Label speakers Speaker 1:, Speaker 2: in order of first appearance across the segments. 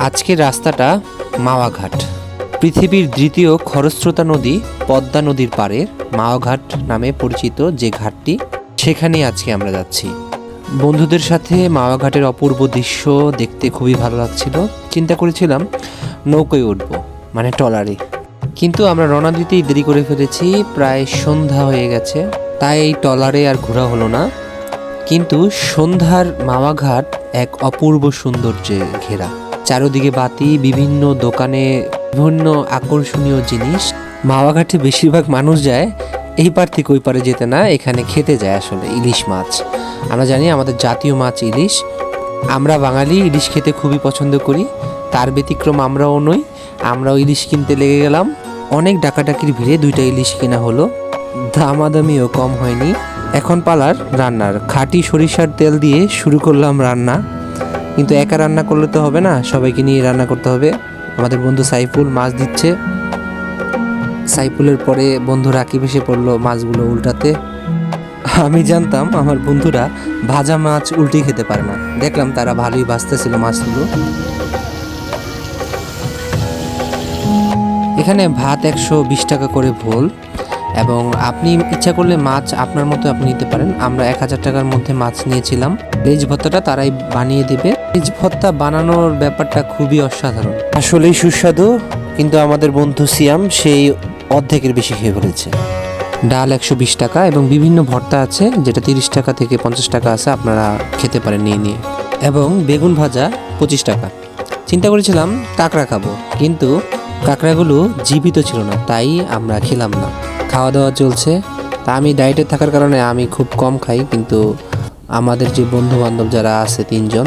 Speaker 1: আজকের রাস্তাটা মাওয়াঘাট, পৃথিবীর দ্বিতীয় খরস্রোতা নদী পদ্মা নদীর পাড়ের মাওয়াঘাট নামে পরিচিত যে ঘাটটি, সেখানেই আজকে আমরা যাচ্ছি। বন্ধুদের সাথে মাওয়াঘাটের অপূর্ব দৃশ্য দেখতে খুবই ভালো লাগছিল। চিন্তা করেছিলাম নৌকোয় উঠব, মানে ট্রলারে, কিন্তু আমরা রওনা দিতেই দেরি করে ফেলেছি, প্রায় সন্ধ্যা হয়ে গেছে, তাই এই ট্রলারে আর ঘোরা হলো না। কিন্তু সন্ধ্যার মাওয়াঘাট এক অপূর্ব সৌন্দর্যে ঘেরা, চারদিকে বাতি, বিভিন্ন দোকানে বিভিন্ন আকর্ষণীয় জিনিস। মাওয়াঘাটে বেশিরভাগ মানুষ যায় এই পার থেকে ওই পারে যেতে না, এখানে খেতে যায় আসলে ইলিশ মাছ। আমরা জানি আমাদের জাতীয় মাছ ইলিশ, আমরা বাঙালি ইলিশ খেতে খুবই পছন্দ করি, তার ব্যতিক্রম আমরাও নই। আমরাও ইলিশ কিনতে লেগে গেলাম। অনেক ডাকাডাকির ভিড়ে 2টা ইলিশ কেনা হলো, দামাদামিও কম হয়নি। এখন পালার রান্নার। খাঁটি সরিষার তেল দিয়ে শুরু করলাম রান্না, কিন্তু একা রান্না করলে তো হবে না, সবাইকে নিয়ে রান্না করতে হবে। আমাদের বন্ধু সাইফুল মাছ দিচ্ছে, সাইফুলের পরে বন্ধু রাকিব এসে পড়লো মাছগুলো উল্টাতে। আমি জানতাম আমার বন্ধুরা ভাজা মাছ উল্টে খেতে পারে না, দেখলাম তারা ভালোই ভাজতেছিল মাছগুলো। এখানে ভাত 120 টাকা করে ভোল, এবং আপনি ইচ্ছা করলে মাছ আপনার মতো আপনি নিতে পারেন। আমরা 1000 টাকার মধ্যে মাছ নিয়েছিলাম। ভেজ ভর্তাটা তারাই বানিয়ে দেবে। ভেজ ভর্তা বানানোর ব্যাপারটা খুবই অসাধারণ, আসলেই সুস্বাদু, কিন্তু আমাদের বন্ধু সিয়াম সেই অর্ধেকের বেশি খেয়ে ফেলেছে। ডাল 120 টাকা এবং বিভিন্ন ভর্তা আছে, যেটা 30 টাকা থেকে 50 টাকা আছে, আপনারা খেতে পারেন নিয়ে নিয়ে। এবং বেগুন ভাজা 25 টাকা। চিন্তা করেছিলাম কাঁকড়া খাবো, কিন্তু কাঁকড়াগুলো জীবিত ছিল না, তাই আমরা খেলাম না। খাওয়া দাওয়া চলছে। তা আমি ডায়েটে থাকার কারণে আমি খুব কম খাই, কিন্তু আমাদের যে বন্ধু বান্ধব যারা আছে 3 জন,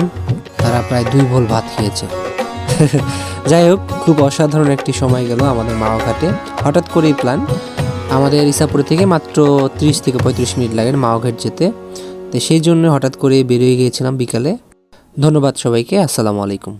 Speaker 1: তারা প্রায় 2 ভোল ভাত খেয়েছে। যাই হোক, খুব অসাধারণ একটি সময় গেল আমাদের মাওয়াঘাটে। হঠাৎ করেই প্ল্যান, আমাদের ইসাপুর থেকে মাত্র 30 থেকে 35 মিনিট লাগে মাওয়াঘাট যেতে, তো সেই জন্য হঠাৎ করে বেরিয়ে গিয়েছিলাম বিকালে। ধন্যবাদ সবাইকে, আসসালামু আলাইকুম।